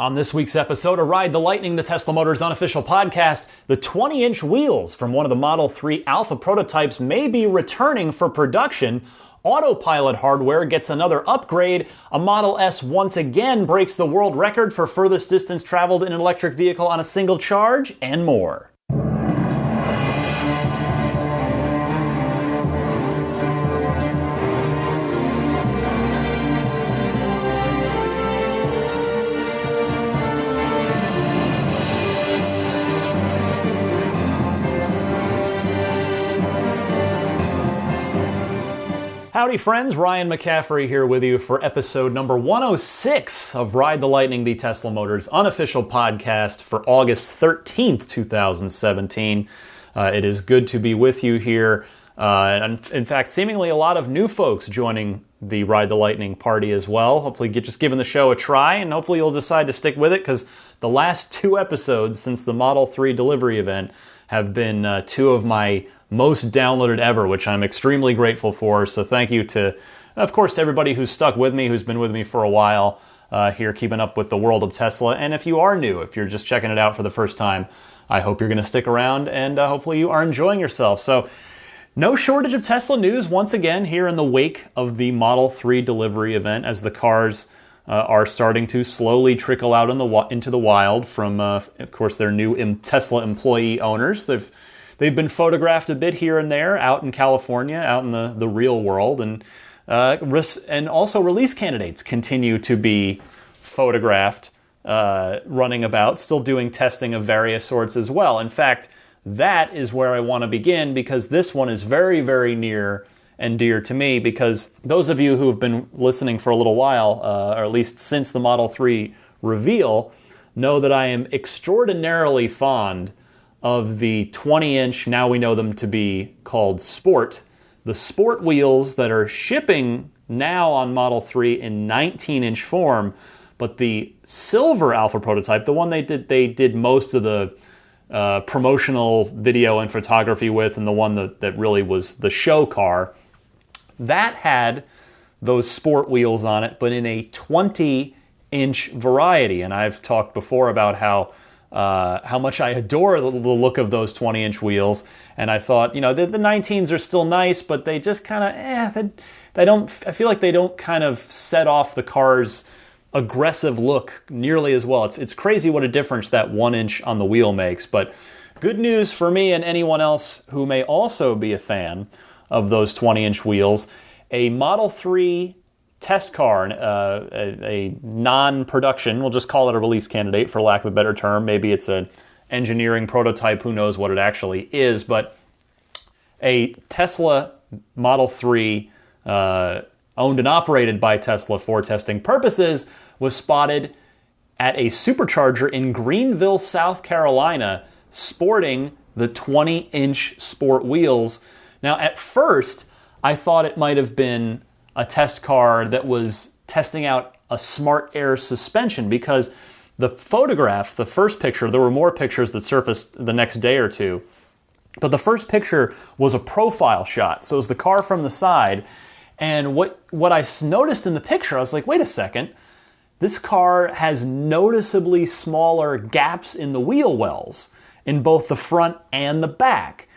On this week's episode of Ride the Lightning, the Tesla Motors unofficial podcast, the 20-inch wheels from one of the Model 3 Alpha prototypes may be returning for production. Autopilot hardware gets another upgrade. A Model S once again breaks the world record for furthest distance traveled in an electric vehicle on a single charge, and more. Howdy friends, Ryan McCaffrey here with you for episode number 106 of Ride the Lightning, the Tesla Motors unofficial podcast for August 13th, 2017. It is good to be with you here. And in fact, seemingly a lot of new folks joining the Ride the Lightning party as well. Hopefully just giving the show a try, and hopefully you'll decide to stick with it, because the last two episodes since the Model 3 delivery event have been two of my most downloaded ever, which I'm extremely grateful for. So thank you to, of course, to everybody who's stuck with me, who's been with me for a while here, keeping up with the world of Tesla. And if you are new, if you're just checking it out for the first time, I hope you're going to stick around, and hopefully you are enjoying yourself. So no shortage of Tesla news once again here in the wake of the Model 3 delivery event, as the cars are starting to slowly trickle out into the wild from, of course, their new Tesla employee owners. They've been photographed a bit here and there out in California, out in the real world, and also release candidates continue to be photographed running about, still doing testing of various sorts as well. In fact, that is where I want to begin, because this one is very, very near and dear to me, because those of you who have been listening for a little while, or at least since the Model 3 reveal, know that I am extraordinarily fond of the 20-inch, now we know them to be called Sport, the Sport wheels that are shipping now on Model 3 in 19-inch form, but the silver Alpha prototype, the one they did most of the promotional video and photography with, and the one that really was the show car, that had those Sport wheels on it, but in a 20-inch variety. And I've talked before about how much I adore the look of those 20-inch wheels, and I thought, the 19s are still nice, but they just kind of, they don't. I feel like they don't kind of set off the car's aggressive look nearly as well. It's crazy what a difference that 1 inch on the wheel makes. But good news for me and anyone else who may also be a fan of those 20-inch wheels. A Model 3 test car, a non-production, we'll just call it a release candidate for lack of a better term. Maybe it's an engineering prototype, who knows what it actually is, but a Tesla Model 3 owned and operated by Tesla for testing purposes was spotted at a supercharger in Greenville, South Carolina, sporting the 20-inch Sport wheels. Now, at first, I thought it might have been a test car that was testing out a smart air suspension, because the photograph, the first picture, there were more pictures that surfaced the next day or two, but the first picture was a profile shot. So it was the car from the side, and what I noticed in the picture, I was like, wait a second, this car has noticeably smaller gaps in the wheel wells in both the front and the back.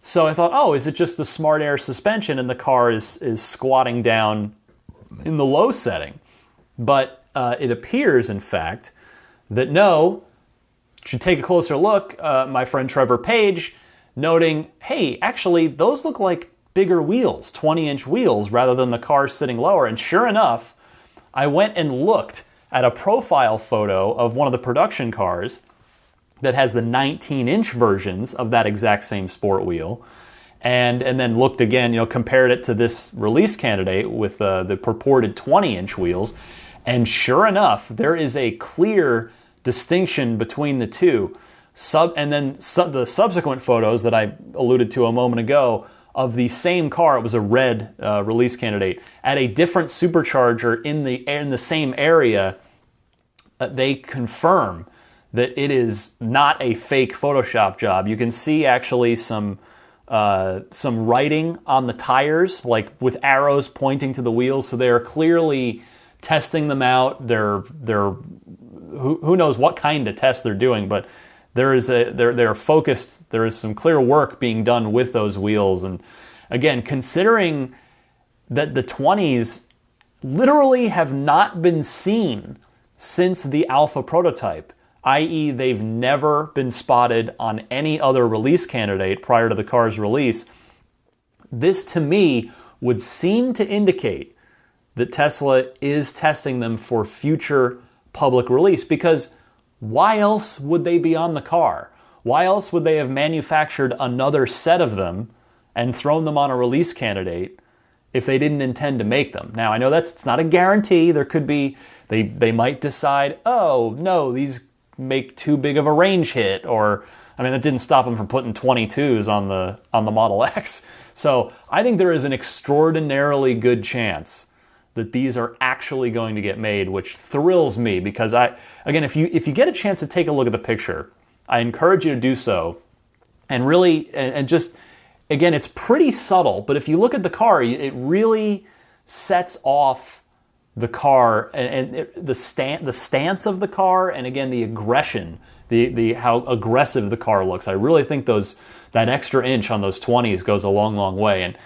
So I thought, oh, is it just the smart air suspension and the car is squatting down in the low setting? But it appears, in fact, that no, should take a closer look. My friend Trevor Page noting, hey, actually, those look like bigger wheels, 20-inch wheels, rather than the car sitting lower. And sure enough, I went and looked at a profile photo of one of the production cars that has the 19-inch versions of that exact same Sport wheel, and then looked again, compared it to this release candidate with the purported 20-inch wheels, and sure enough, there is a clear distinction between the two. The subsequent photos that I alluded to a moment ago of the same car, it was a red release candidate, at a different supercharger in the same area, they confirm that it is not a fake Photoshop job. You can see actually some writing on the tires, like with arrows pointing to the wheels. So they are clearly testing them out. They're who knows what kind of tests they're doing, but they're focused. There is some clear work being done with those wheels. And again, considering that the 20s literally have not been seen since the alpha prototype, i.e. they've never been spotted on any other release candidate prior to the car's release, this to me would seem to indicate that Tesla is testing them for future public release, because why else would they be on the car? Why else would they have manufactured another set of them and thrown them on a release candidate if they didn't intend to make them? Now, I know it's not a guarantee. There could be, they might decide, oh, no, these make too big of a range hit, or, I mean, that didn't stop them from putting 22s on the Model X. So I think there is an extraordinarily good chance that these are actually going to get made, which thrills me, because again, if you get a chance to take a look at the picture, I encourage you to do so. And really, and just, again, it's pretty subtle, but if you look at the car, it really sets off the car and the stance of the car, and again, the aggression, the how aggressive the car looks. I really think that extra inch on those 20s goes a long, long way. And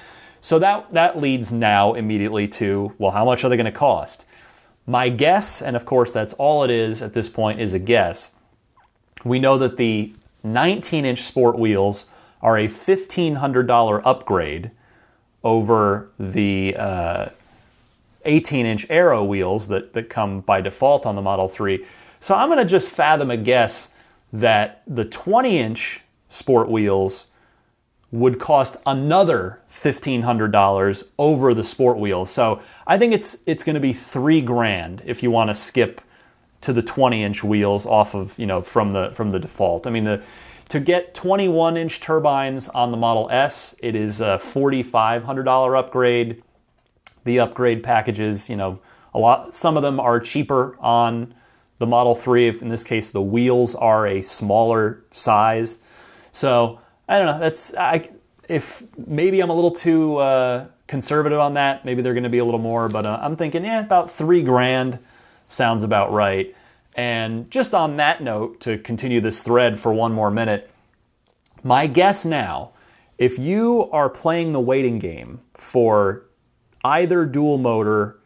so that leads now immediately to, well, how much are they going to cost? My guess, and of course that's all it is at this point, is a guess. We know that the 19-inch sport wheels are a $1,500 upgrade over the 18-inch aero wheels that come by default on the Model 3. So I'm going to just fathom a guess that the 20-inch sport wheels would cost another $1,500 over the sport wheels. So I think it's going to be $3,000 if you want to skip to the 20-inch wheels off of, from the default. I mean, to get 21-inch turbines on the Model S, it is a $4,500 upgrade. The upgrade packages, some of them are cheaper on the Model 3. If in this case the wheels are a smaller size. So I don't know. If maybe I'm a little too conservative on that. Maybe they're going to be a little more, but I'm thinking, about $3,000 sounds about right. And just on that note, to continue this thread for one more minute, my guess now, if you are playing the waiting game for either dual motor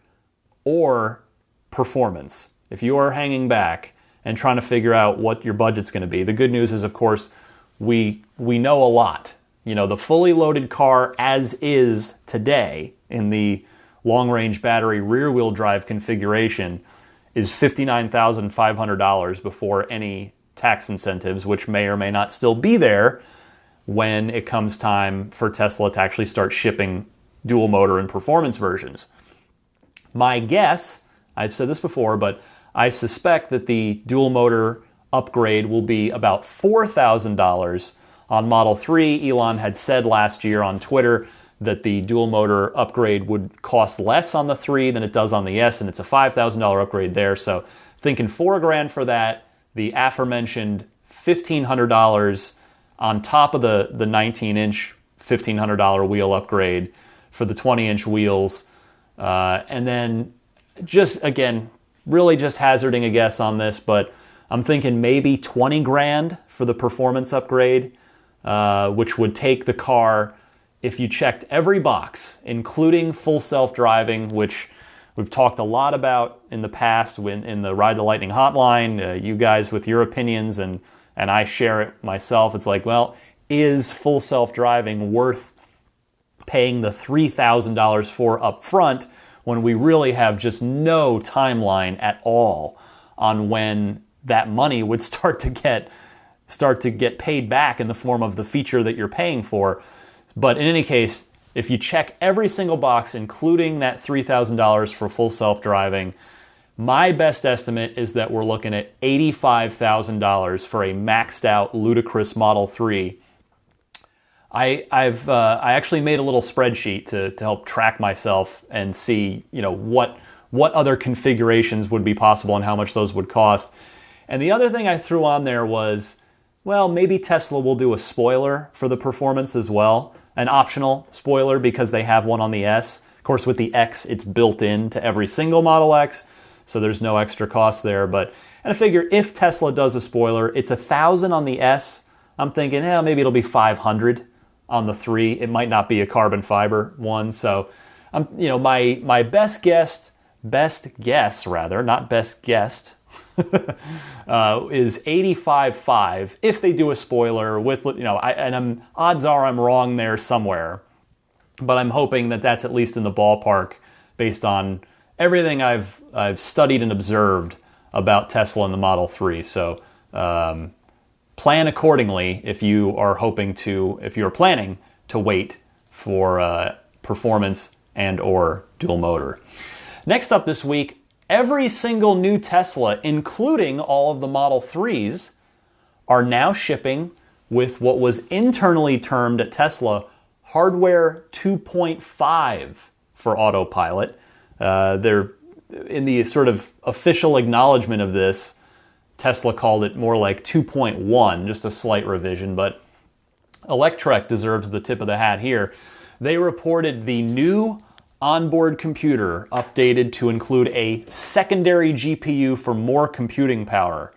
or performance, if you are hanging back and trying to figure out what your budget's going to be, the good news is, of course, we know a lot. The fully loaded car as is today in the long-range battery rear-wheel drive configuration is $59,500 before any tax incentives, which may or may not still be there when it comes time for Tesla to actually start shipping dual motor and performance versions. My guess, I've said this before, but I suspect that the dual motor upgrade will be about $4,000 on Model 3. Elon had said last year on Twitter that the dual motor upgrade would cost less on the 3 than it does on the S, and it's a $5,000 upgrade there. So thinking $4,000 for that, the aforementioned $1,500 on top of the 19-inch $1,500 wheel upgrade for the 20-inch wheels. And then just, again, really just hazarding a guess on this, but I'm thinking maybe $20,000 for the performance upgrade, which would take the car, if you checked every box, including full self-driving, which we've talked a lot about in the past in the Ride the Lightning hotline, you guys with your opinions, and I share it myself. It's like, well, is full self-driving worth paying the $3,000 for up front when we really have just no timeline at all on when that money would start to get paid back in the form of the feature that you're paying for? But in any case, if you check every single box, including that $3,000 for full self-driving, my best estimate is that we're looking at $85,000 for a maxed out, ludicrous Model 3. I actually made a little spreadsheet to help track myself and see, what other configurations would be possible and how much those would cost. And the other thing I threw on there was, well, maybe Tesla will do a spoiler for the performance as well, an optional spoiler because they have one on the S. Of course, with the X, it's built into every single Model X, so there's no extra cost there. But And I figure if Tesla does a spoiler, it's 1,000 on the S. I'm thinking, maybe it'll be 500 on the 3. It might not be a carbon fiber one. So, my best guess, not best guessed, is 85.5 if they do a spoiler with, odds are I'm wrong there somewhere. But I'm hoping that that's at least in the ballpark based on everything I've studied and observed about Tesla and the Model 3. So plan accordingly if you are planning to wait for performance and or dual motor. Next up this week, every single new Tesla, including all of the Model 3s, are now shipping with what was internally termed at Tesla Hardware 2.5 for Autopilot. They're in the sort of official acknowledgement of this, Tesla called it more like 2.1, just a slight revision, but Electrek deserves the tip of the hat here. They reported the new onboard computer updated to include a secondary GPU for more computing power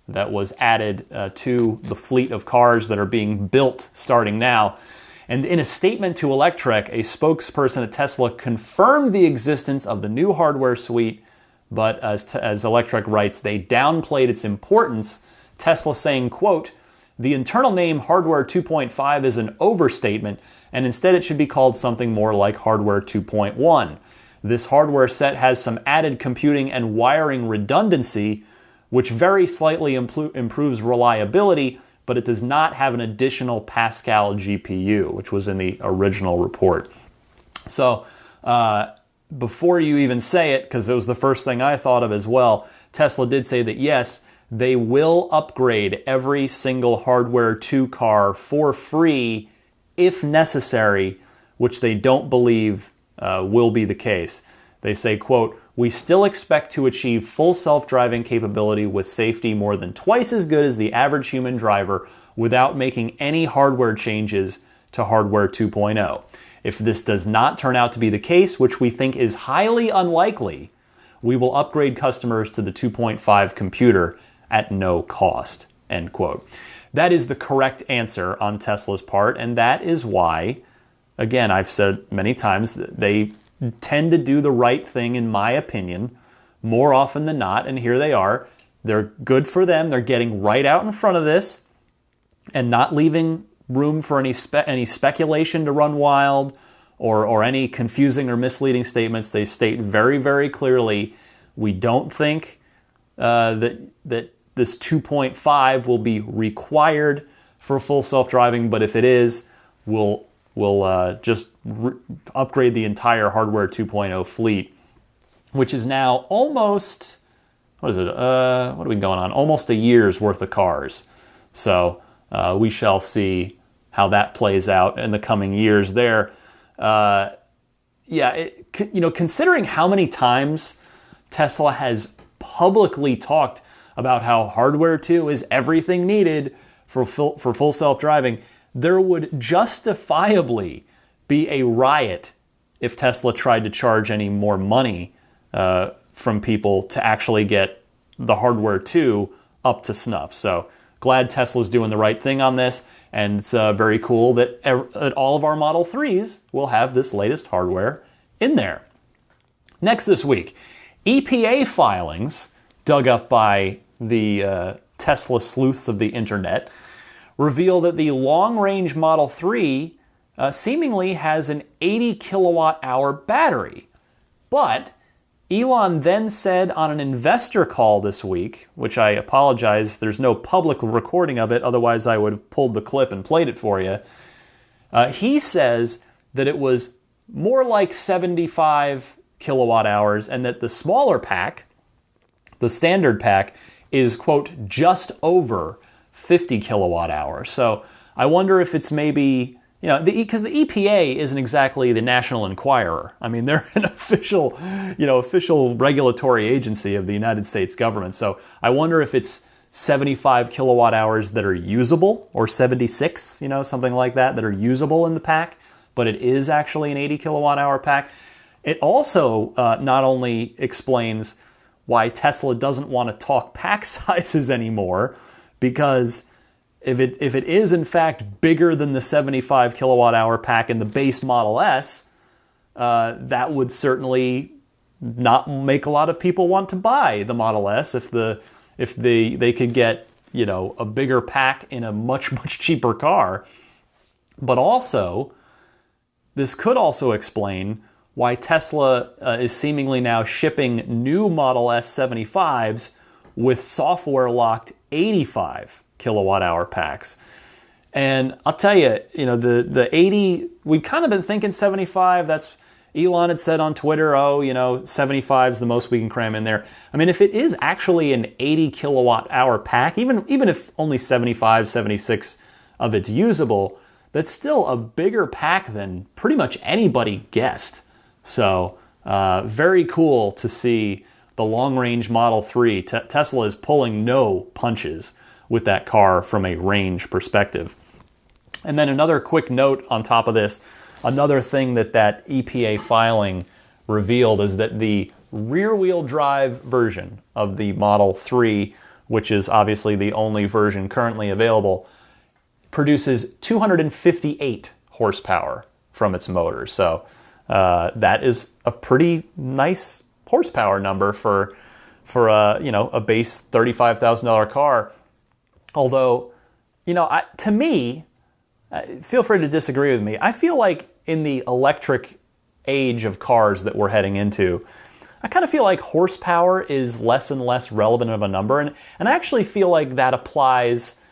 that was added to the fleet of cars that are being built starting now. And in a statement to Electrek, a spokesperson at Tesla confirmed the existence of the new hardware suite, but as Electrek writes, they downplayed its importance, Tesla saying, quote, "The internal name Hardware 2.5 is an overstatement, and instead it should be called something more like Hardware 2.1. This hardware set has some added computing and wiring redundancy, which very slightly improves reliability, but it does not have an additional Pascal GPU," which was in the original report. So before you even say it, because it was the first thing I thought of as well, Tesla did say that yes, they will upgrade every single Hardware 2 car for free if necessary, which they don't believe will be the case. They say, quote, "We still expect to achieve full self-driving capability with safety more than twice as good as the average human driver without making any hardware changes to Hardware 2.0. If this does not turn out to be the case, which we think is highly unlikely, we will upgrade customers to the 2.5 computer at no cost," end quote. That is the correct answer on Tesla's part, and that is why, again, I've said many times that they tend to do the right thing, in my opinion, more often than not, and here they are. They're good for them. They're getting right out in front of this and not leaving room for any speculation to run wild or any confusing or misleading statements. They state very, very clearly, we don't think that this 2.5 will be required for full self-driving, but if it is, we'll just upgrade the entire Hardware 2.0 fleet, which is now almost, what are we going on? Almost a year's worth of cars. So we shall see how that plays out in the coming years there. Considering how many times Tesla has publicly talked about how Hardware 2 is everything needed for full self-driving, there would justifiably be a riot if Tesla tried to charge any more money from people to actually get the Hardware 2 up to snuff. So glad Tesla's doing the right thing on this, and it's very cool that all of our Model 3s will have this latest hardware in there. Next this week, EPA filings dug up by the Tesla sleuths of the internet reveal that the long-range Model 3 seemingly has an 80 kilowatt-hour battery. But Elon then said on an investor call this week, which I apologize, there's no public recording of it, otherwise I would have pulled the clip and played it for you. He says that it was more like 75 kilowatt hours and that the smaller pack, the standard pack, is, quote, just over 50 kilowatt hours. So I wonder if it's maybe, because the EPA isn't exactly the National Enquirer. I mean, they're an official regulatory agency of the United States government. So I wonder if it's 75 kilowatt hours that are usable, or 76, something like that are usable in the pack, but it is actually an 80 kilowatt hour pack. It also not only explains why Tesla doesn't want to talk pack sizes anymore, because if it is in fact bigger than the 75 kilowatt hour pack in the base Model S, that would certainly not make a lot of people want to buy the Model S if they could get, you know, a bigger pack in a much cheaper car. But also, this could also explain why Tesla is seemingly now shipping new Model S 75s with software-locked 85 kilowatt-hour packs. And I'll tell you, you know, the 80, we'd kind of been thinking 75. That's Elon had said on Twitter, oh, you know, 75 is the most we can cram in there. I mean, if it is actually an 80 kilowatt-hour pack, even if only 75, 76 of it's usable, that's still a bigger pack than pretty much anybody guessed. So very cool to see the long-range Model 3. Tesla is pulling no punches with that car from a range perspective. And then another quick note on top of this, another thing that EPA filing revealed is that the rear-wheel drive version of the Model 3, which is obviously the only version currently available, produces 258 horsepower from its motor. So that is a pretty nice horsepower number for a base $35,000 car. Although, you know, to me, feel free to disagree with me, I feel like in the electric age of cars that we're heading into, I kind of feel like horsepower is less and less relevant of a number, and I actually feel like that applies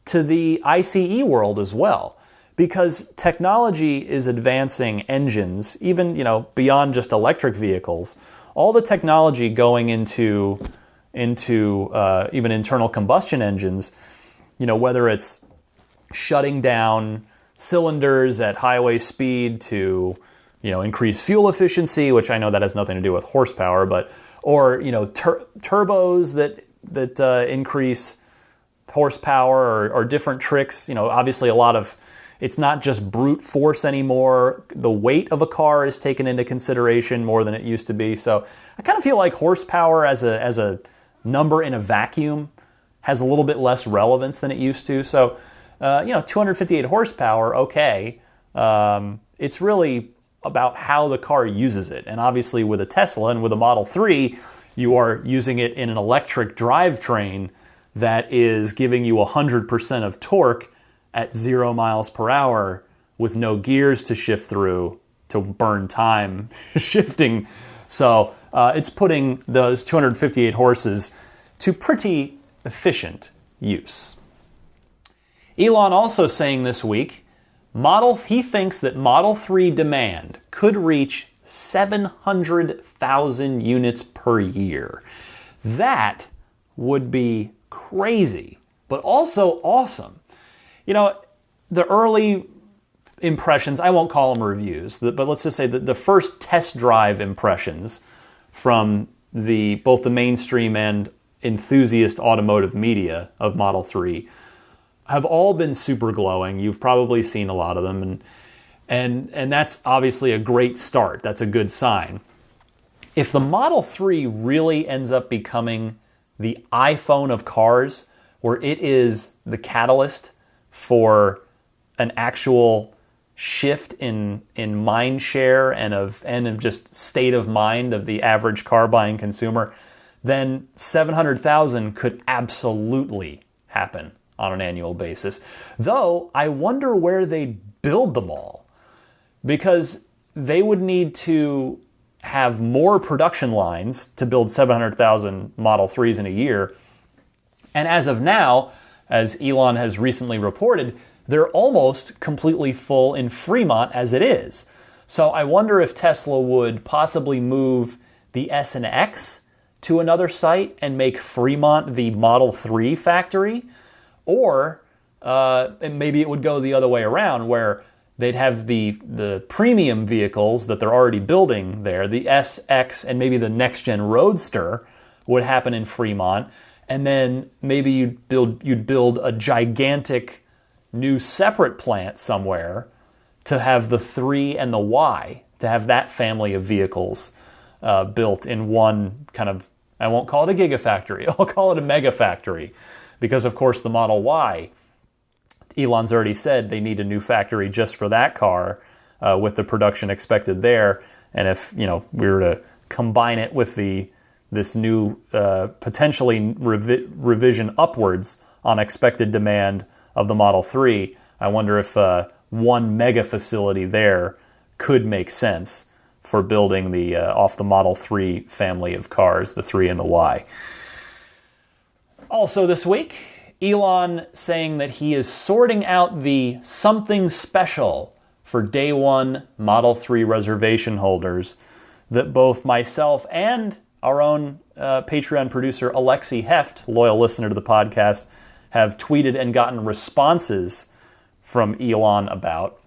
to the ICE world as well, because technology is advancing engines, even, you know, beyond just electric vehicles. All the technology going into even internal combustion engines, you know, whether it's shutting down cylinders at highway speed to, you know, increase fuel efficiency, which I know that has nothing to do with horsepower, or you know, turbos that increase horsepower, or different tricks. You know, obviously it's not just brute force anymore. The weight of a car is taken into consideration more than it used to be. So I kind of feel like horsepower as a number in a vacuum has a little bit less relevance than it used to. So, 258 horsepower, okay. It's really about how the car uses it. And obviously with a Tesla and with a Model 3, you are using it in an electric drivetrain that is giving you 100% of torque at 0 miles per hour with no gears to shift through to burn time shifting. So it's putting those 258 horses to pretty efficient use. Elon also saying this week, he thinks that Model 3 demand could reach 700,000 units per year. That would be crazy, but also awesome. You know, the early impressions, I won't call them reviews, but let's just say that the first test drive impressions from both the mainstream and enthusiast automotive media of Model 3 have all been super glowing. You've probably seen a lot of them, and that's obviously a great start. That's a good sign. If the Model 3 really ends up becoming the iPhone of cars, where it is the catalyst for an actual shift in mind share and of just state of mind of the average car buying consumer, then 700,000 could absolutely happen on an annual basis. Though, I wonder where they'd build them all, because they would need to have more production lines to build 700,000 Model 3s in a year. And as of now, as Elon has recently reported, they're almost completely full in Fremont as it is. So I wonder if Tesla would possibly move the S and X to another site and make Fremont the Model 3 factory. Or maybe it would go the other way around, where they'd have the premium vehicles that they're already building there, the S, X, and maybe the next-gen Roadster would happen in Fremont. And then maybe you'd build a gigantic new separate plant somewhere to have the 3 and the Y, to have that family of vehicles built in one kind of, I won't call it a gigafactory. I'll call it a mega factory. Because, of course, the Model Y, Elon's already said they need a new factory just for that car with the production expected there. And if, we were to combine it with this new potentially revision upwards on expected demand of the Model 3, I wonder if one mega facility there could make sense for building off the Model 3 family of cars, the 3 and the Y. Also this week, Elon saying that he is sorting out the something special for day one Model 3 reservation holders that both myself and our own Patreon producer Alexi Heft, loyal listener to the podcast, have tweeted and gotten responses from Elon about.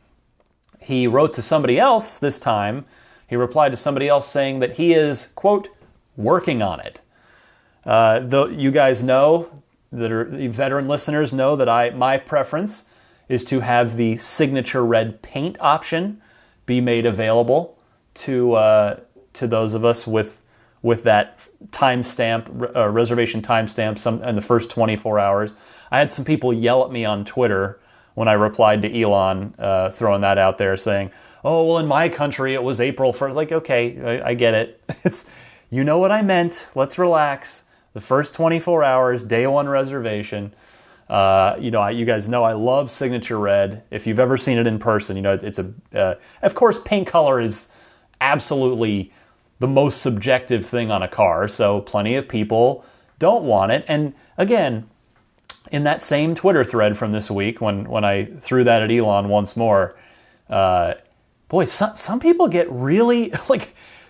He wrote to somebody else this time. He replied to somebody else saying that he is, quote, working on it. Though you guys know, that are veteran listeners know that my preference is to have the signature red paint option be made available to those of us with that timestamp, reservation timestamp in the first 24 hours. I had some people yell at me on Twitter when I replied to Elon, throwing that out there, saying, "Oh, well, in my country it was April 1st." Like, okay, I get it. You know what I meant. Let's relax. The first 24 hours, day one reservation. You guys know I love Signature Red. If you've ever seen it in person, it's of course, paint color is absolutely the most subjective thing on a car. So plenty of people don't want it. And again, in that same Twitter thread from this week, when I threw that at Elon once more, some people get really,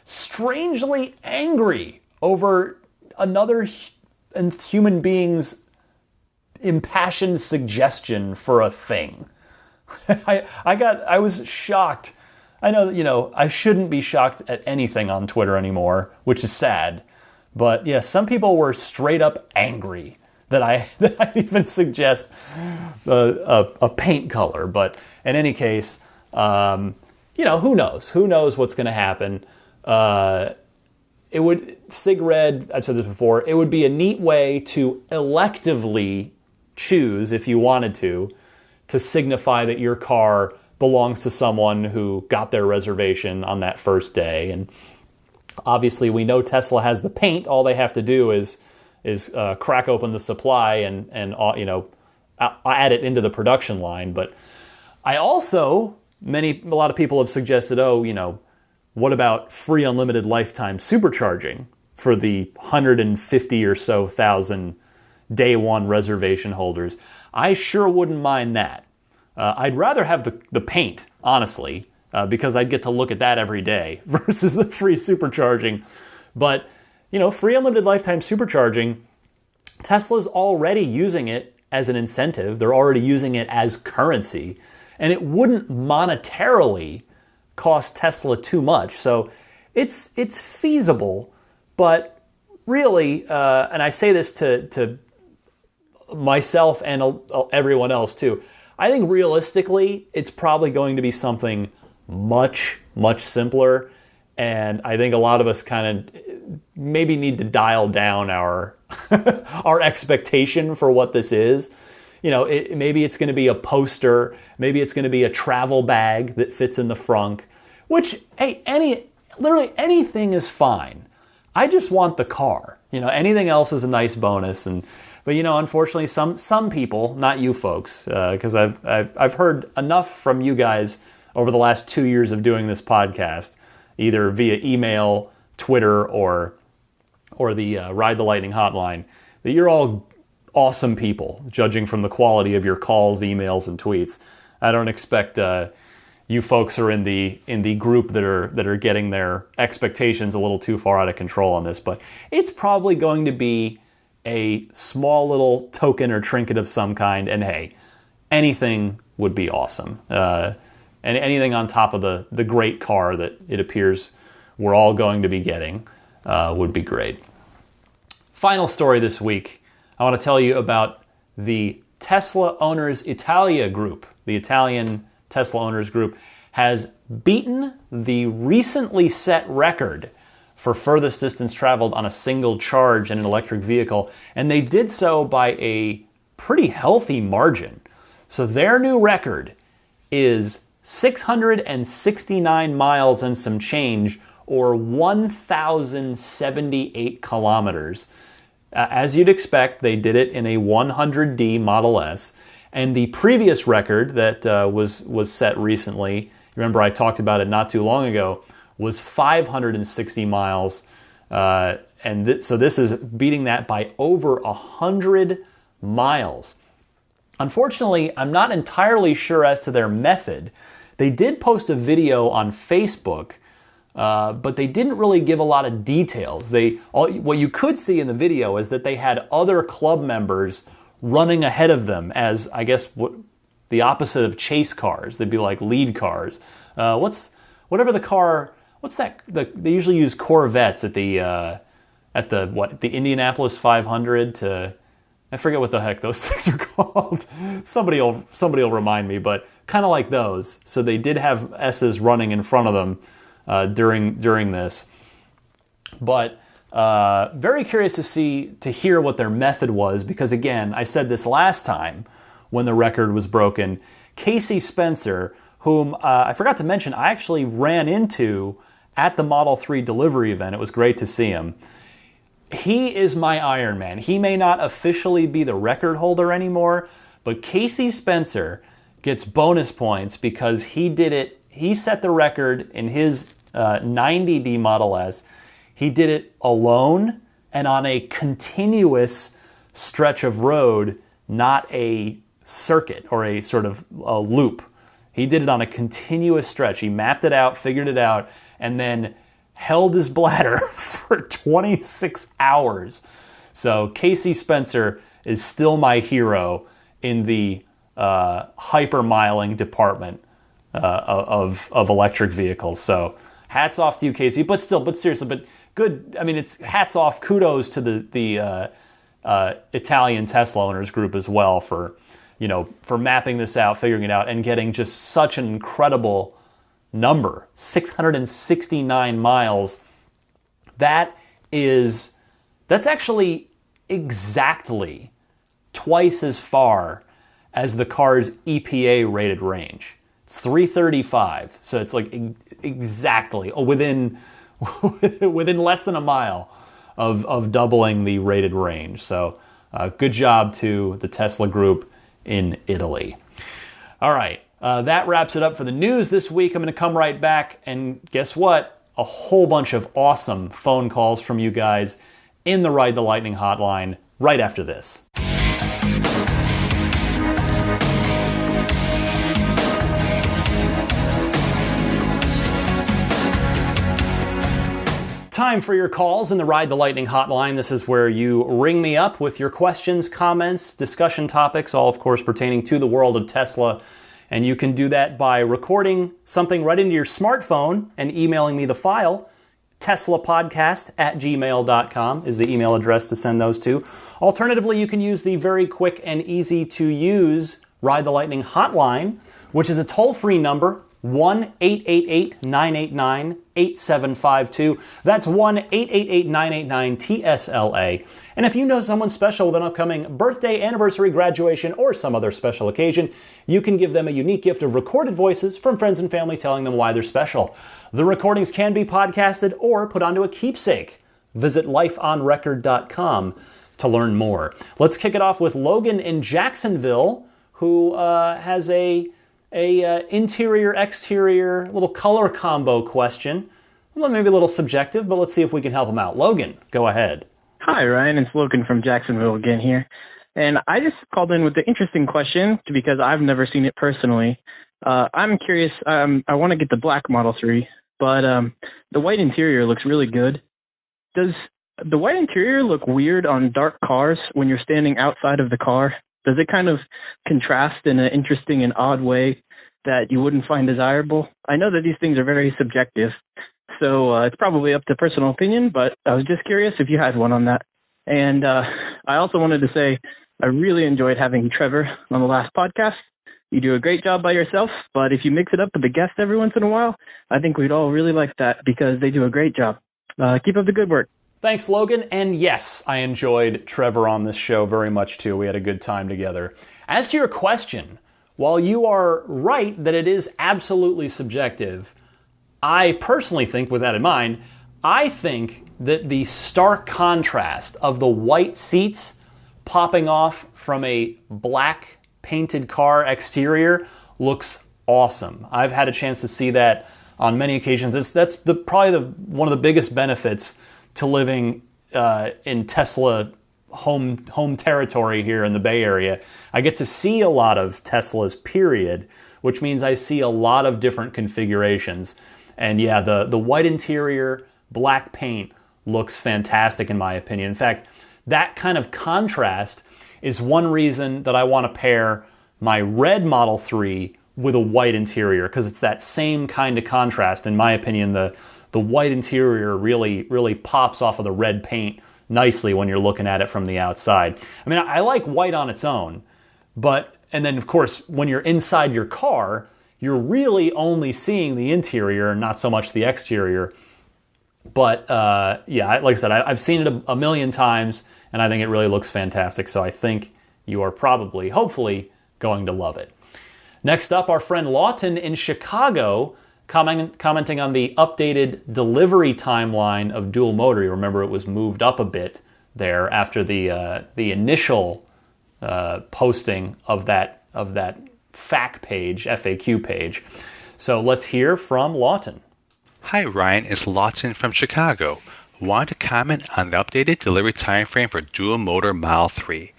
strangely angry over another human being's impassioned suggestion for a thing. I was shocked. I know that, I shouldn't be shocked at anything on Twitter anymore, which is sad. But yeah, some people were straight up angry that I even suggest a paint color. But in any case, who knows? Who knows what's going to happen? Sig Red, I've said this before, it would be a neat way to electively choose, if you wanted to signify that your car belongs to someone who got their reservation on that first day. And obviously we know Tesla has the paint. All they have to do is crack open the supply and add it into the production line. But I also, a lot of people have suggested, what about free unlimited lifetime supercharging for the 150 or so thousand day one reservation holders? I sure wouldn't mind that. I'd rather have the paint, honestly, because I'd get to look at that every day versus the free supercharging. But, free unlimited lifetime supercharging, Tesla's already using it as an incentive. They're already using it as currency. And it wouldn't monetarily cost Tesla too much. So it's feasible, but really, and I say this to myself and everyone else too, I think realistically, it's probably going to be something much, much simpler. And I think a lot of us kind of maybe need to dial down our our expectation for what this is. Maybe it's going to be a poster. Maybe it's going to be a travel bag that fits in the frunk, which, hey, literally anything is fine. I just want the car. Anything else is a nice bonus. But unfortunately, some people, not you folks, because I've heard enough from you guys over the last 2 years of doing this podcast, either via email, Twitter, or the Ride the Lightning hotline, that you're all awesome people, judging from the quality of your calls, emails, and tweets. I don't expect you folks are in the group that are getting their expectations a little too far out of control on this, but it's probably going to be a small little token or trinket of some kind, and hey, anything would be awesome. And anything on top of the great car that it appears we're all going to be getting would be great. Final story this week, I want to tell you about the Tesla Owners Italia group. The Italian Tesla Owners group has beaten the recently set record for furthest distance traveled on a single charge in an electric vehicle, and they did so by a pretty healthy margin. So their new record is 669 miles and some change, or 1,078 kilometers. As you'd expect, they did it in a 100D Model S. And the previous record that was set recently, remember I talked about it not too long ago, was 560 miles. So this is beating that by over 100 miles. Unfortunately, I'm not entirely sure as to their method. They did post a video on Facebook, but they didn't really give a lot of details. What you could see in the video is that they had other club members running ahead of them as, I guess, the opposite of chase cars. They'd be like lead cars. Whatever the car? What's that? They usually use Corvettes at the Indianapolis 500 to. I forget what the heck those things are called. Somebody will remind me, but kind of like those. So they did have S's running in front of them during this. But very curious to hear what their method was, because again, I said this last time when the record was broken. Casey Spencer, whom I forgot to mention, I actually ran into at the Model 3 delivery event. It was great to see him. He is my Iron Man. He may not officially be the record holder anymore, but Casey Spencer gets bonus points because he did it. He set the record in his 90D Model S. He did it alone and on a continuous stretch of road, not a circuit or a sort of a loop. He did it on a continuous stretch. He mapped it out, figured it out, and then held his bladder for 26 hours. So Casey Spencer is still my hero in the hypermiling department of electric vehicles. So hats off to you, Casey. But seriously, good. I mean, it's hats off, kudos to the Italian Tesla owners group as well for mapping this out, figuring it out, and getting just such an incredible number, 669 miles. That's actually exactly twice as far as the car's EPA rated range. It's 335, so it's like exactly within less than a mile of doubling the rated range. So good job to the Tesla group in Italy. All right. That wraps it up for the news this week. I'm going to come right back, and guess what? A whole bunch of awesome phone calls from you guys in the Ride the Lightning hotline right after this. Time for your calls in the Ride the Lightning hotline. This is where you ring me up with your questions, comments, discussion topics, all of course pertaining to the world of Tesla. And you can do that by recording something right into your smartphone and emailing me the file. TeslaPodcast@gmail.com is the email address to send those to. Alternatively, you can use the very quick and easy to use Ride the Lightning hotline, which is a toll-free number, 1-888-989-8752. That's 1-888-989-TSLA. And if you know someone special with an upcoming birthday, anniversary, graduation, or some other special occasion, you can give them a unique gift of recorded voices from friends and family telling them why they're special. The recordings can be podcasted or put onto a keepsake. Visit lifeonrecord.com to learn more. Let's kick it off with Logan in Jacksonville, who has a interior-exterior little color combo question. Well, maybe a little subjective, but let's see if we can help him out. Logan, go ahead. Hi, Ryan. It's Logan from Jacksonville again here. And I just called in with the interesting question because I've never seen it personally. I'm curious. I want to get the black Model 3, but the white interior looks really good. Does the white interior look weird on dark cars when you're standing outside of the car? Does it kind of contrast in an interesting and odd way that you wouldn't find desirable? I know that these things are very subjective, so it's probably up to personal opinion, but I was just curious if you had one on that. And I also wanted to say I really enjoyed having Trevor on the last podcast. You do a great job by yourself, but if you mix it up with a guest every once in a while, I think we'd all really like that because they do a great job. Keep up the good work. Thanks, Logan. And yes, I enjoyed Trevor on this show very much too. We had a good time together. As to your question, while you are right that it is absolutely subjective, I personally think, with that in mind, I think that the stark contrast of the white seats popping off from a black painted car exterior looks awesome. I've had a chance to see that on many occasions. That's probably one of the biggest benefits to living in Tesla home territory here in the Bay Area. I get to see a lot of Teslas, period, which means I see a lot of different configurations. And yeah, the white interior, black paint looks fantastic in my opinion. In fact, that kind of contrast is one reason that I want to pair my red Model 3 with a white interior, because it's that same kind of contrast. In my opinion, the white interior really pops off of the red paint nicely when you're looking at it from the outside. I mean, I like white on its own, and then of course, when you're inside your car, you're really only seeing the interior and not so much the exterior. But yeah, like I said, I've seen it a million times, and I think it really looks fantastic. So I think you are probably, hopefully, going to love it. Next up, our friend Lawton in Chicago, commenting on the updated delivery timeline of dual motor. You remember it was moved up a bit there after the initial posting of that FAQ page. So let's hear from Lawton. Hi Ryan, it's Lawton from Chicago. Wanted to comment on the updated delivery timeframe for dual motor Model 3.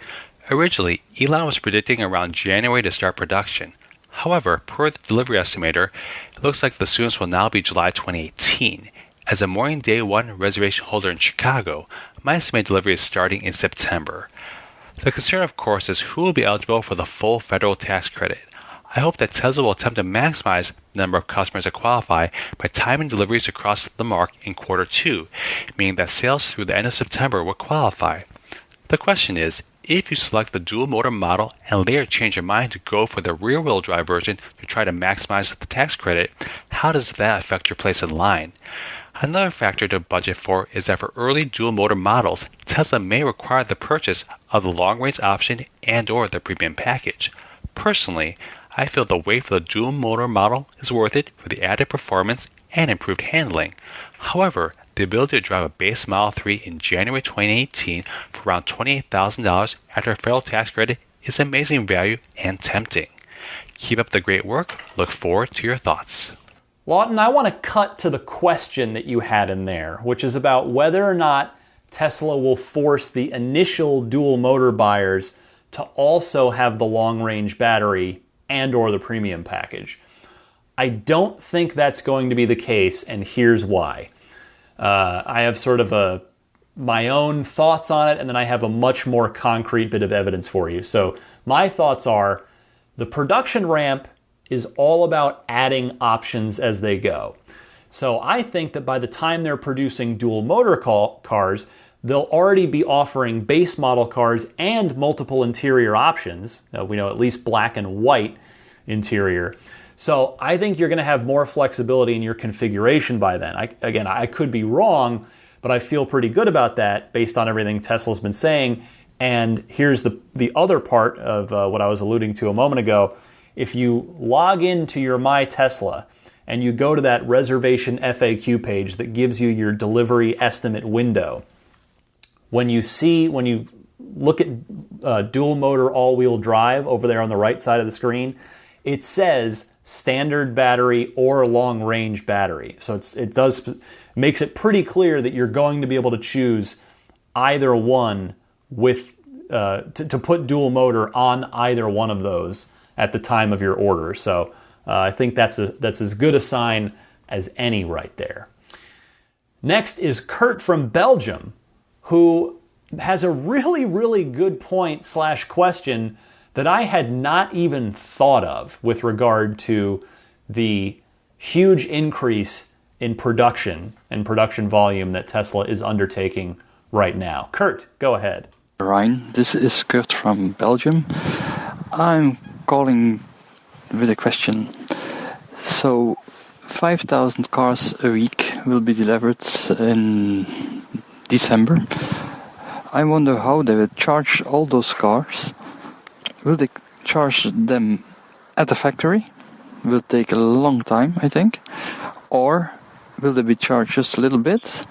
Originally, Elon was predicting around January to start production. However, per the delivery estimator, it looks like the soonest will now be July 2018. As a morning day one reservation holder in Chicago, my estimated delivery is starting in September. The concern, of course, is who will be eligible for the full federal tax credit. I hope that Tesla will attempt to maximize the number of customers that qualify by timing deliveries across the mark in Q2, meaning that sales through the end of September will qualify. The question is, if you select the dual motor model and later change your mind to go for the rear-wheel drive version to try to maximize the tax credit, how does that affect your place in line? Another factor to budget for is that for early dual motor models, Tesla may require the purchase of the long-range option and/or the premium package. Personally, I feel the wait for the dual motor model is worth it for the added performance and improved handling. However, the ability to drive a base Model 3 in January 2018 for around $28,000 after a federal tax credit is amazing value and tempting. Keep up the great work. Look forward to your thoughts. Lawton, I want to cut to the question that you had in there, which is about whether or not Tesla will force the initial dual motor buyers to also have the long-range battery and or the premium package. I don't think that's going to be the case, and here's why. I have sort of my own thoughts on it, and then I have a much more concrete bit of evidence for you. So my thoughts are, the production ramp is all about adding options as they go. So I think that by the time they're producing dual motor cars, they'll already be offering base model cars and multiple interior options. We know at least black and white interior. So I think you're going to have more flexibility in your configuration by then. I could be wrong, but I feel pretty good about that based on everything Tesla's been saying. And here's the other part of what I was alluding to a moment ago. If you log into your My Tesla and you go to that reservation FAQ page that gives you your delivery estimate window, when you look at dual motor all-wheel drive over there on the right side of the screen, it says standard battery or long range battery. So it makes it pretty clear that you're going to be able to choose either one with to put dual motor on either one of those at the time of your order. So I think that's as good a sign as any right there. Next is Kurt from Belgium, who has a really, really good point / question that I had not even thought of with regard to the huge increase in production and production volume that Tesla is undertaking right now. Kurt, go ahead. Ryan, this is Kurt from Belgium. I'm calling with a question. So, 5,000 cars a week will be delivered in December. I wonder how they will charge all those cars. Will they charge them at the factory? Will take a long time, I think. Or will they be charged just a little bit,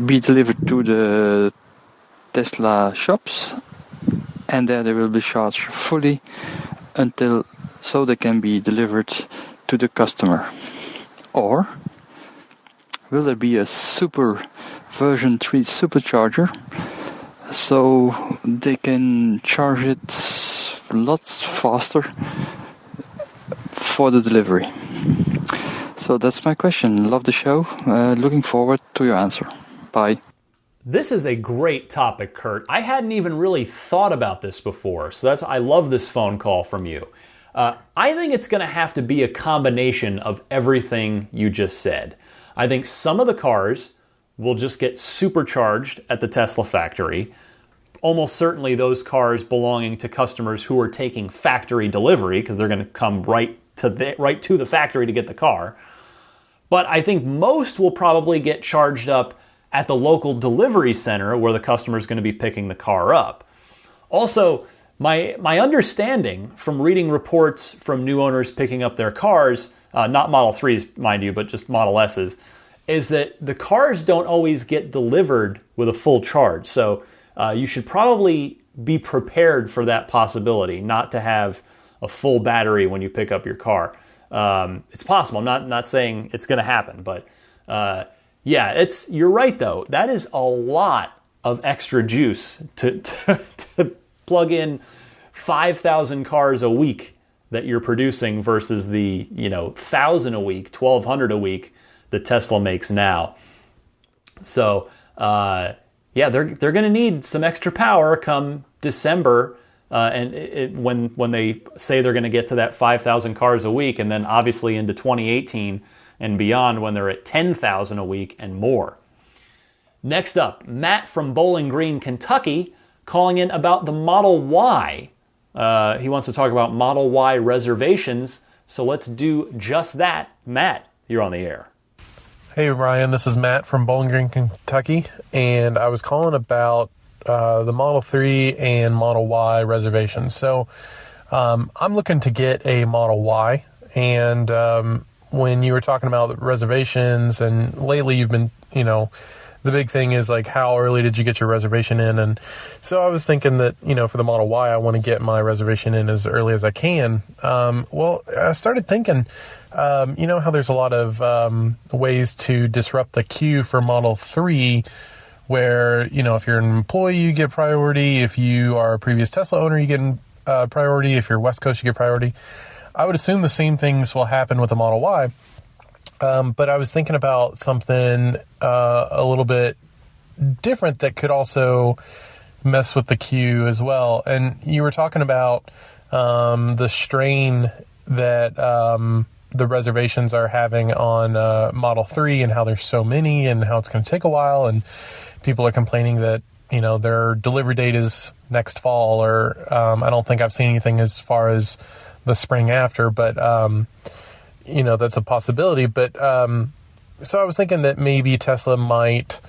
be delivered to the Tesla shops, and there they will be charged fully until so they can be delivered to the customer? Or will there be a super version 3 supercharger so they can charge it lots faster for the delivery? So that's my question. Love the show. Looking forward to your answer. Bye. This is a great topic, Kurt. I hadn't even really thought about this before, so I love this phone call from you. I think it's going to have to be a combination of everything you just said. I think some of the cars will just get supercharged at the Tesla factory. Almost certainly those cars belonging to customers who are taking factory delivery, because they're going to come right to the factory to get the car. But I think most will probably get charged up at the local delivery center where the customer is going to be picking the car up. Also, my understanding from reading reports from new owners picking up their cars, not Model 3s, mind you, but just Model S's, is that the cars don't always get delivered with a full charge. So you should probably be prepared for that possibility, not to have a full battery when you pick up your car. It's possible. I'm not saying it's going to happen, but yeah, you're right though. That is a lot of extra juice to plug in 5,000 cars a week that you're producing versus the 1,000 a week, 1,200 a week that Tesla makes now. So yeah, they're going to need some extra power come December. When they say they're going to get to that 5,000 cars a week, and then obviously into 2018 and beyond when they're at 10,000 a week and more. Next up, Matt from Bowling Green, Kentucky, calling in about the Model Y. He wants to talk about Model Y reservations, so let's do just that. Matt, you're on the air. Hey Ryan, this is Matt from Bowling Green, Kentucky, and I was calling about the Model 3 and Model Y reservations. So I'm looking to get a Model Y, and when you were talking about reservations, and lately you've been, the big thing is like, how early did you get your reservation in? And so I was thinking that, for the Model Y, I want to get my reservation in as early as I can. Well, I started thinking, how there's a lot of ways to disrupt the queue for Model 3, where, if you're an employee, you get priority. If you are a previous Tesla owner, you get priority. If you're West Coast, you get priority. I would assume the same things will happen with the Model Y. But I was thinking about something a little bit different that could also mess with the queue as well. And you were talking about the strain that the reservations are having on Model 3 and how there's so many and how it's going to take a while. And people are complaining that, their delivery date is next fall, or I don't think I've seen anything as far as the spring after, but, that's a possibility. But so I was thinking that maybe Tesla might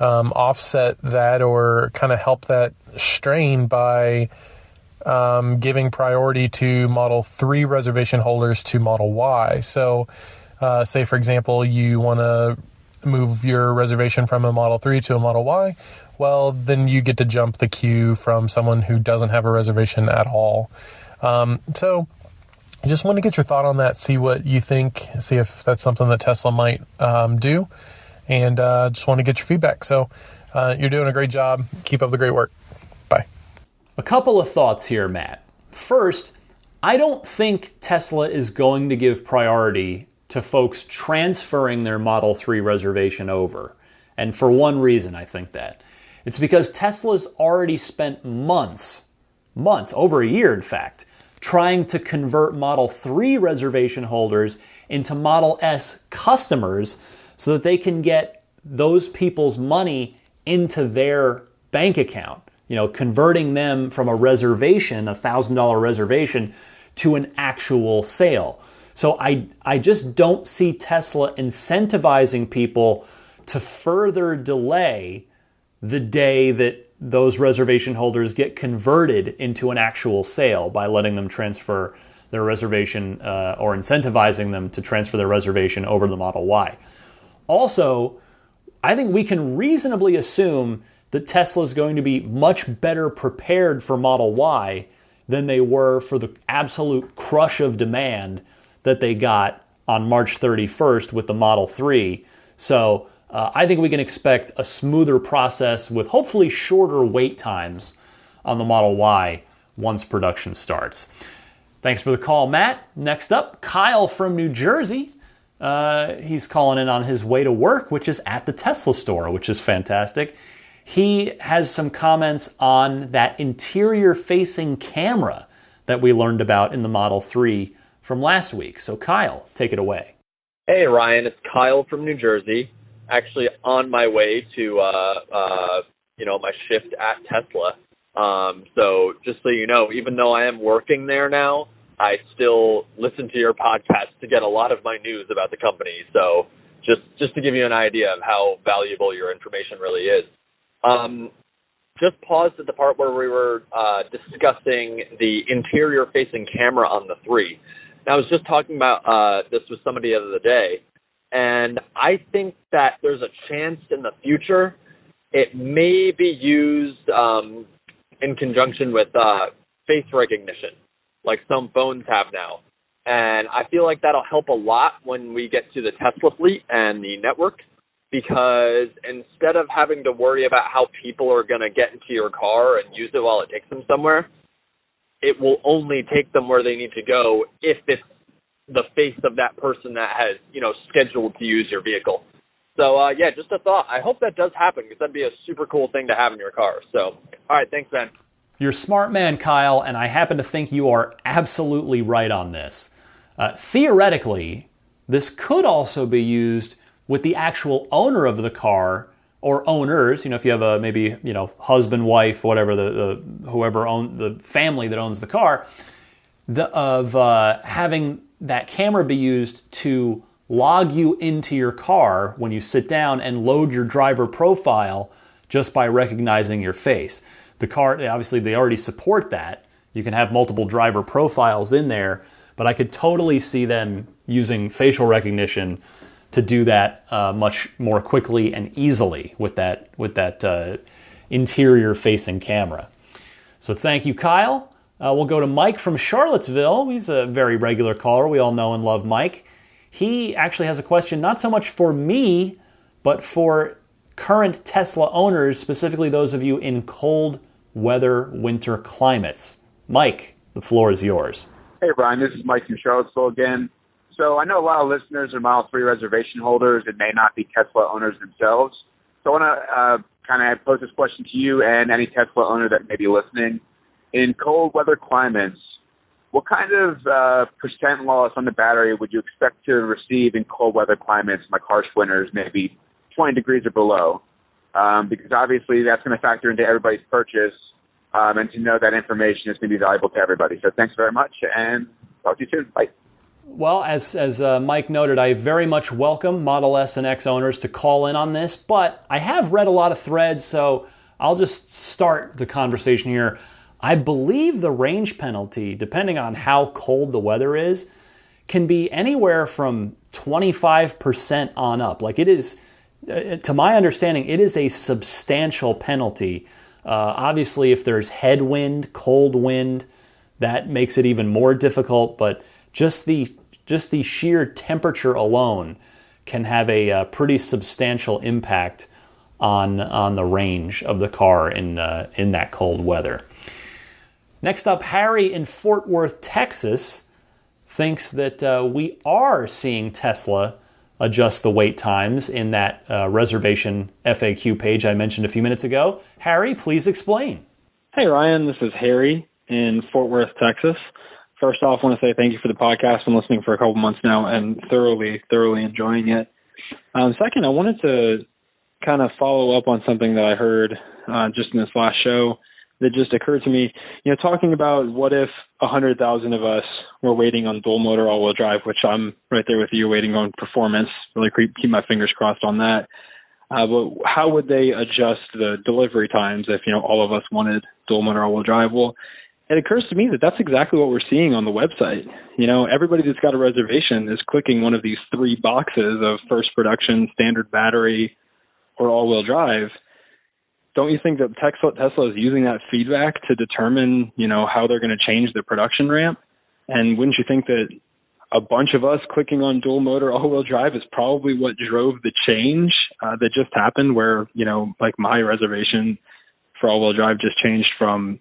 offset that or kind of help that strain by giving priority to Model 3 reservation holders to Model Y. So say, for example, you want to move your reservation from a Model 3 to a Model Y, well, then you get to jump the queue from someone who doesn't have a reservation at all. So I just want to get your thought on that, see what you think, see if that's something that Tesla might do, and just want to get your feedback. So you're doing a great job. Keep up the great work. Bye. A couple of thoughts here, Matt. First, I don't think Tesla is going to give priority to folks transferring their Model 3 reservation over. And for one reason, I think that. It's because Tesla's already spent months, over a year in fact, trying to convert Model 3 reservation holders into Model S customers so that they can get those people's money into their bank account. Converting them from a reservation, a $1,000 reservation, to an actual sale. So I just don't see Tesla incentivizing people to further delay the day that those reservation holders get converted into an actual sale by letting them transfer their reservation or incentivizing them to transfer their reservation over to the Model Y. Also, I think we can reasonably assume that Tesla is going to be much better prepared for Model Y than they were for the absolute crush of demand that they got on March 31st with the Model 3. So I think we can expect a smoother process with hopefully shorter wait times on the Model Y once production starts. Thanks for the call, Matt. Next up, Kyle from New Jersey. He's calling in on his way to work, which is at the Tesla store, which is fantastic. He has some comments on that interior-facing camera that we learned about in the Model 3 from last week. So Kyle, take it away. Hey, Ryan, it's Kyle from New Jersey. Actually on my way to, my shift at Tesla. So just so you know, even though I am working there now, I still listen to your podcast to get a lot of my news about the company. So just to give you an idea of how valuable your information really is. Just paused at the part where we were discussing the interior-facing camera on the 3. And I was just talking about this with somebody the other day, and I think that there's a chance in the future it may be used in conjunction with face recognition, like some phones have now. And I feel like that'll help a lot when we get to the Tesla fleet and the network, because instead of having to worry about how people are going to get into your car and use it while it takes them somewhere, it will only take them where they need to go if it's the face of that person that has, scheduled to use your vehicle. So, just a thought. I hope that does happen, because that'd be a super cool thing to have in your car. So, all right, thanks, man. You're a smart man, Kyle, and I happen to think you are absolutely right on this. Theoretically, this could also be used with the actual owner of the car, or owners, if you have a maybe, husband, wife, whatever, whoever own the family that owns the car, having that camera be used to log you into your car when you sit down and load your driver profile just by recognizing your face. The car, obviously, they already support that. You can have multiple driver profiles in there, but I could totally see them using facial recognition to do that much more quickly and easily with that interior-facing camera. So thank you, Kyle. We'll go to Mike from Charlottesville. He's a very regular caller. We all know and love Mike. He actually has a question not so much for me, but for current Tesla owners, specifically those of you in cold weather winter climates. Mike, the floor is yours. Hey, Brian, this is Mike from Charlottesville again. So I know a lot of listeners are Model 3 reservation holders and may not be Tesla owners themselves. So I want to kind of pose this question to you and any Tesla owner that may be listening. In cold weather climates, what kind of percent loss on the battery would you expect to receive in cold weather climates, like harsh winters, maybe 20 degrees or below? Because obviously that's going to factor into everybody's purchase, and to know that information is going to be valuable to everybody. So thanks very much, and talk to you soon. Bye. Well, as Mike noted, I very much welcome Model S and X owners to call in on this, but I have read a lot of threads, so I'll just start the conversation here. I believe the range penalty, depending on how cold the weather is, can be anywhere from 25% on up. Like, it is, to my understanding, it is a substantial penalty. Obviously, if there's headwind, cold wind, that makes it even more difficult, but just the sheer temperature alone can have a pretty substantial impact on the range of the car in that cold weather. Next up, Harry in Fort Worth, Texas, thinks that we are seeing Tesla adjust the wait times in that reservation FAQ page I mentioned a few minutes ago. Harry, please explain. Hey, Ryan, this is Harry in Fort Worth, Texas. First off, I want to say thank you for the podcast. I've been listening for a couple months now and thoroughly enjoying it. Second, I wanted to kind of follow up on something that I heard just in this last show that just occurred to me. Talking about what if 100,000 of us we're waiting on dual motor all-wheel drive, which I'm right there with you, waiting on performance. Really keep my fingers crossed on that. But how would they adjust the delivery times if, all of us wanted dual motor all-wheel drive? Well, it occurs to me that that's exactly what we're seeing on the website. Everybody that's got a reservation is clicking one of these 3 boxes of first production, standard battery, or all-wheel drive. Don't you think that Tesla is using that feedback to determine, how they're going to change the production ramp? And wouldn't you think that a bunch of us clicking on dual motor all-wheel drive is probably what drove the change that just happened where, like my reservation for all-wheel drive just changed from,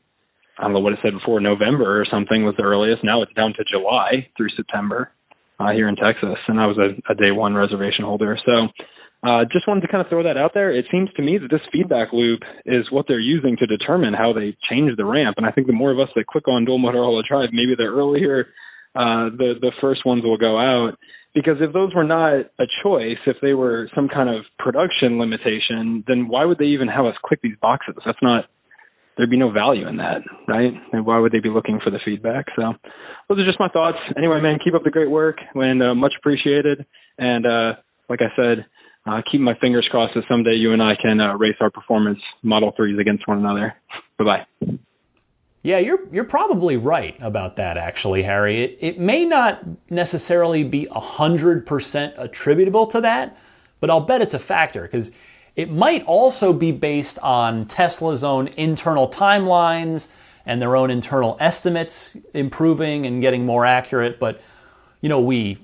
I don't know what it said before, November or something was the earliest. Now it's down to July through September here in Texas. And I was a day one reservation holder. So just wanted to kind of throw that out there. It seems to me that this feedback loop is what they're using to determine how they change the ramp. And I think the more of us that click on dual motor all-wheel drive, maybe the earlier the first ones will go out. Because if those were not a choice, if they were some kind of production limitation, then why would they even have us click these boxes? There'd be no value in that, right? And why would they be looking for the feedback? So those are just my thoughts. Anyway, man, keep up the great work and much appreciated. And like I said, keep my fingers crossed that someday you and I can race our performance Model 3s against one another. Bye-bye. Yeah, you're probably right about that, actually, Harry. It may not necessarily be 100% attributable to that, but I'll bet it's a factor, because it might also be based on Tesla's own internal timelines and their own internal estimates improving and getting more accurate. But, we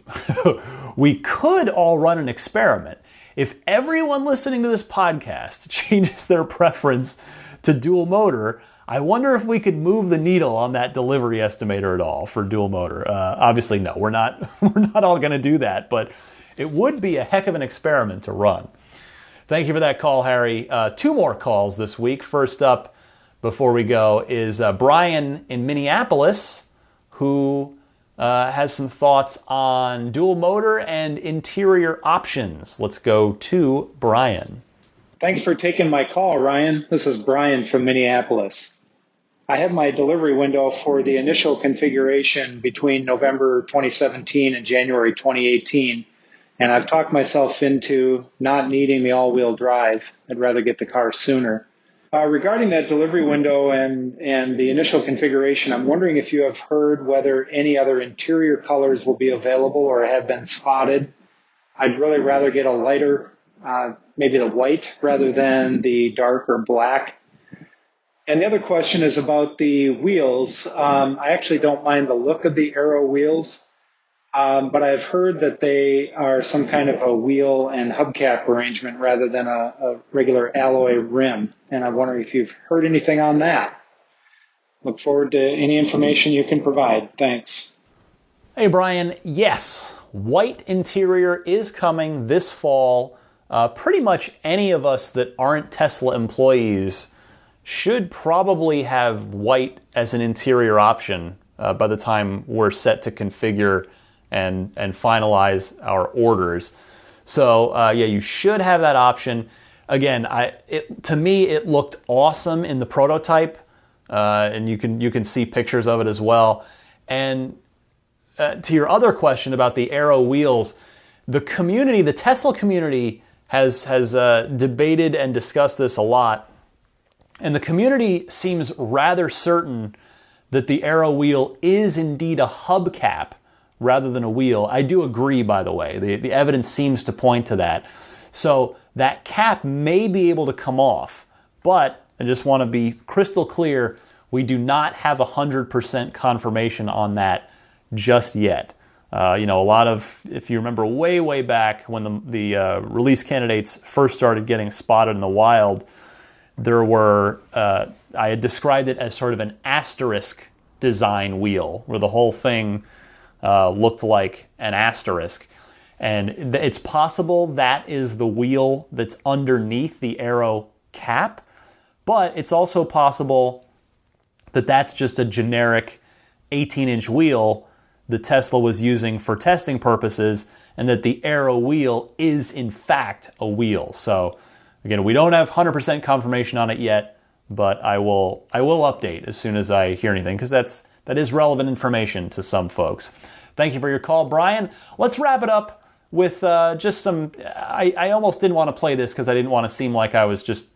could all run an experiment. If everyone listening to this podcast changes their preference to dual motor, I wonder if we could move the needle on that delivery estimator at all for dual motor. Obviously, no, we're not all going to do that, but it would be a heck of an experiment to run. Thank you for that call, Harry. 2 more calls this week. First up, before we go, is Brian in Minneapolis, who has some thoughts on dual motor and interior options. Let's go to Brian. Thanks for taking my call, Ryan. This is Brian from Minneapolis. I have my delivery window for the initial configuration between November 2017 and January 2018, and I've talked myself into not needing the all-wheel drive. I'd rather get the car sooner. Regarding that delivery window and the initial configuration, I'm wondering if you have heard whether any other interior colors will be available or have been spotted. I'd really rather get a lighter, maybe the white, rather than the dark or black. And the other question is about the wheels. I actually don't mind the look of the Aero wheels, but I've heard that they are some kind of a wheel and hubcap arrangement rather than a regular alloy rim. And I'm wondering if you've heard anything on that. Look forward to any information you can provide. Thanks. Hey, Brian. Yes, white interior is coming this fall. Pretty much any of us that aren't Tesla employees should probably have white as an interior option by the time we're set to configure and finalize our orders. So you should have that option. Again, to me it looked awesome in the prototype, and you can see pictures of it as well. And to your other question about the Aero wheels, the Tesla community has debated and discussed this a lot. And the community seems rather certain that the Aero wheel is indeed a hubcap rather than a wheel. I do agree, by the way. The evidence seems to point to that. So that cap may be able to come off, but I just want to be crystal clear, we do not have 100% confirmation on that just yet. A lot of, if you remember way back when the release candidates first started getting spotted in the wild, there were, I had described it as sort of an asterisk design wheel, where the whole thing looked like an asterisk. And it's possible that is the wheel that's underneath the Aero cap, but it's also possible that that's just a generic 18-inch wheel that Tesla was using for testing purposes, and that the Aero wheel is in fact a wheel. So again, we don't have 100% confirmation on it yet, but I will update as soon as I hear anything, because that's that is relevant information to some folks. Thank you for your call, Brian. Let's wrap it up with just some... I almost didn't want to play this because I didn't want to seem like I was just,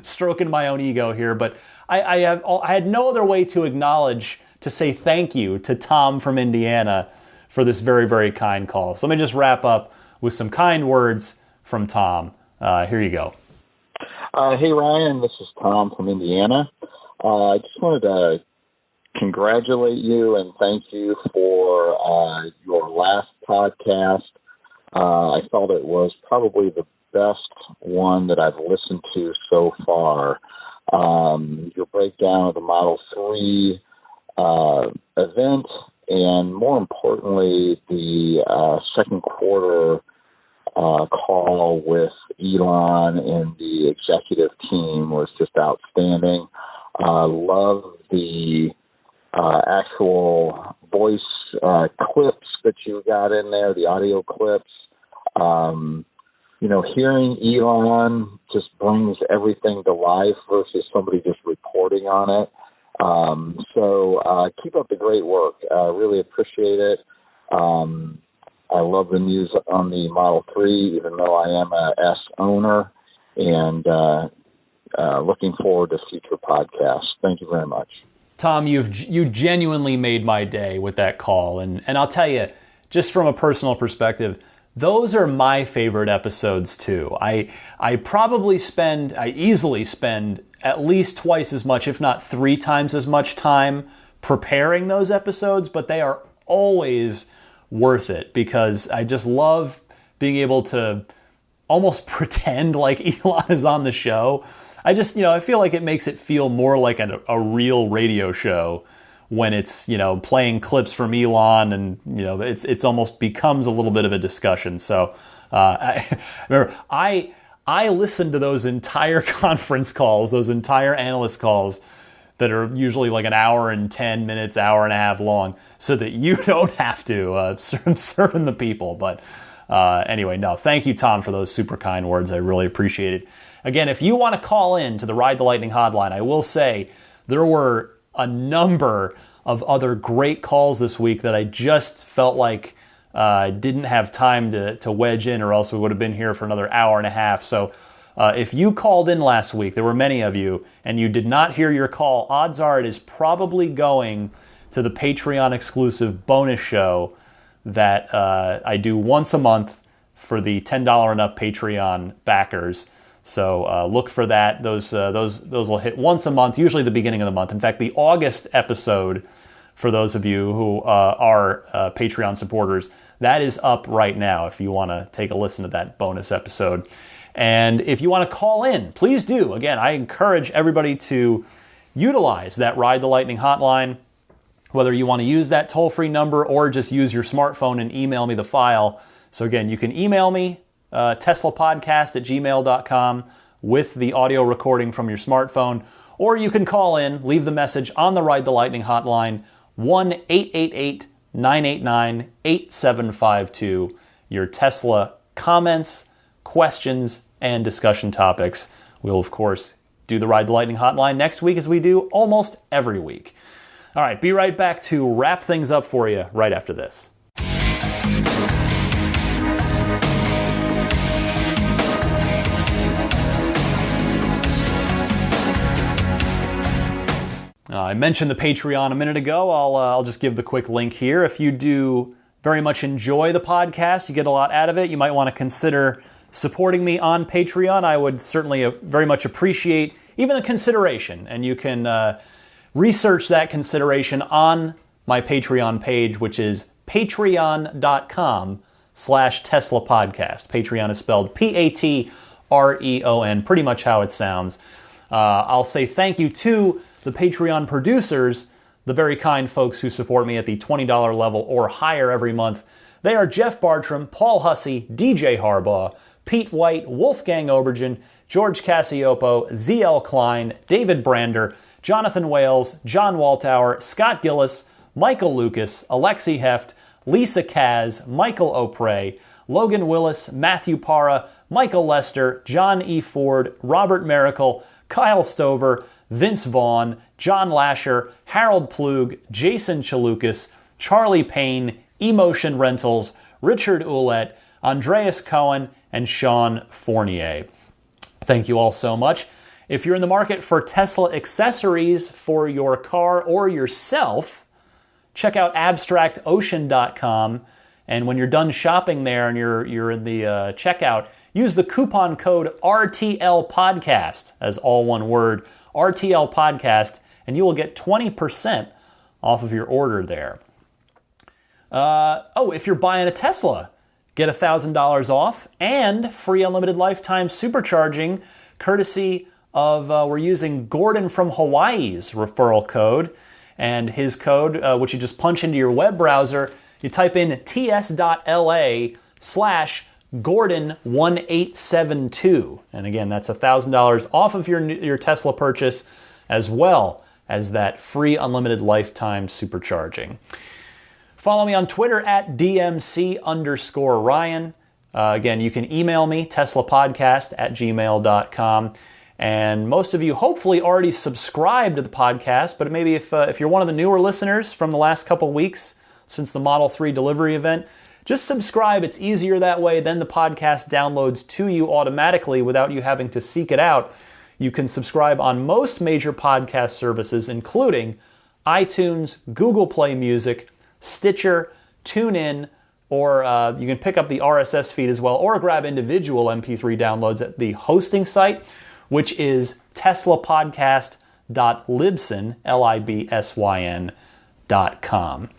stroking my own ego here, but I had no other way to say thank you to Tom from Indiana for this very, very kind call. So let me just wrap up with some kind words from Tom. Here you go. Hey, Ryan, this is Tom from Indiana. I just wanted to congratulate you and thank you for your last podcast. I felt it was probably the best one that I've listened to so far. Your breakdown of the Model 3 event, and more importantly, the second quarter call with Elon and the executive team was just outstanding. Love the actual voice clips that you got in there, the audio clips. Hearing Elon just brings everything to life versus somebody just reporting on it. So keep up the great work. I really appreciate it. I love the news on the Model 3, even though I am a S owner, and looking forward to future podcasts. Thank you very much. Tom, you genuinely made my day with that call. And I'll tell you, just from a personal perspective, those are my favorite episodes too. I easily spend at least twice as much, if not 3 times as much time preparing those episodes, but they are always worth it because I just love being able to almost pretend like Elon is on the show. I feel like it makes it feel more like a real radio show when it's, playing clips from Elon and, it's almost becomes a little bit of a discussion. So I listened to those entire conference calls, those entire analyst calls that are usually like an hour and 10 minutes, hour and a half long, so that you don't have to serving the people. But anyway, no, thank you, Tom, for those super kind words. I really appreciate it. Again, if you want to call in to the Ride the Lightning hotline, I will say there were a number of other great calls this week that I just felt like didn't have time to wedge in, or else we would have been here for another hour and a half. So if you called in last week, there were many of you, and you did not hear your call, odds are it is probably going to the Patreon exclusive bonus show that I do once a month for the $10 and up Patreon backers. So look for that. Those will hit once a month, usually the beginning of the month. In fact, the August episode, for those of you who are Patreon supporters, that is up right now if you want to take a listen to that bonus episode. And if you want to call in, please do. Again, I encourage everybody to utilize that Ride the Lightning hotline, whether you want to use that toll-free number or just use your smartphone and email me the file. So again, you can email me, teslapodcast@gmail.com with the audio recording from your smartphone, or you can call in, leave the message on the Ride the Lightning hotline, 1-888-989-8752. Your Tesla comments, questions, and discussion topics. We'll, of course, do the Ride the Lightning hotline next week as we do almost every week. All right, be right back to wrap things up for you right after this. I mentioned the Patreon a minute ago. I'll just give the quick link here. If you do very much enjoy the podcast, you get a lot out of it, you might want to consider supporting me on Patreon. I would certainly very much appreciate even the consideration. And you can research that consideration on my Patreon page, which is patreon.com/Tesla Podcast. Patreon is spelled Patreon, pretty much how it sounds. I'll say thank you to the Patreon producers, the very kind folks who support me at the $20 level or higher every month. They are Jeff Bartram, Paul Hussey, DJ Harbaugh, Pete White, Wolfgang Obergen, George Cassiopo, ZL Klein, David Brander, Jonathan Wales, John Waltauer, Scott Gillis, Michael Lucas, Alexi Heft, Lisa Kaz, Michael Opray, Logan Willis, Matthew Parra, Michael Lester, John E. Ford, Robert Miracle, Kyle Stover, Vince Vaughn, John Lasher, Harold Plug, Jason Chalukas, Charlie Payne, Emotion Rentals, Richard Ouellette, Andreas Cohen, and Sean Fournier. Thank you all so much. If you're in the market for Tesla accessories for your car or yourself, check out abstractocean.com. And when you're done shopping there and you're in the checkout, use the coupon code RTL Podcast as all one word, RTL Podcast, and you will get 20% off of your order there. If you're buying a Tesla, get $1,000 off and free unlimited lifetime supercharging, courtesy of, we're using Gordon from Hawaii's referral code. And his code, which you just punch into your web browser, you type in ts.la/Gordon1872. And again, that's $1,000 off of your Tesla purchase, as well as that free unlimited lifetime supercharging. Follow me on Twitter at DMC_Ryan. Again, you can email me, teslapodcast@gmail.com. And most of you hopefully already subscribed to the podcast, but maybe if you're one of the newer listeners from the last couple weeks since the Model 3 delivery event, just subscribe. It's easier that way. Then the podcast downloads to you automatically without you having to seek it out. You can subscribe on most major podcast services, including iTunes, Google Play Music, Stitcher, TuneIn, or you can pick up the RSS feed as well, or grab individual MP3 downloads at the hosting site, which is teslapodcast.libsyn.com.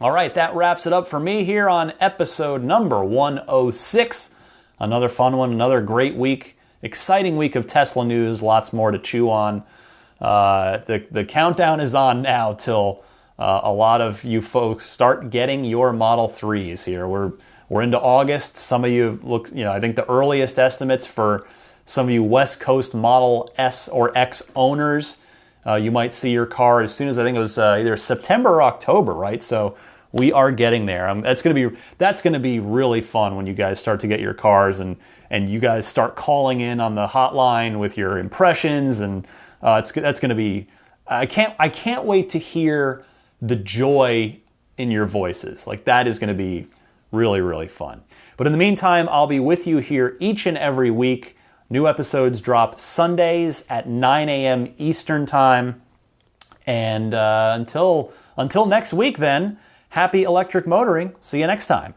All right, that wraps it up for me here on episode number 106. Another fun one, another great week, exciting week of Tesla news, lots more to chew on. The countdown is on now till a lot of you folks start getting your Model 3s here. We're into August. Some of you look, I think the earliest estimates for some of you West Coast Model S or X owners, you might see your car as soon as I think it was either September or October, right? So we are getting there. That's going to be really fun when you guys start to get your cars and you guys start calling in on the hotline with your impressions, and that's going to be. I can't wait to hear the joy in your voices. Like, that is going to be really, really fun. But in the meantime, I'll be with you here each and every week. New episodes drop Sundays at 9 a.m. Eastern Time. And until next week then, happy electric motoring. See you next time.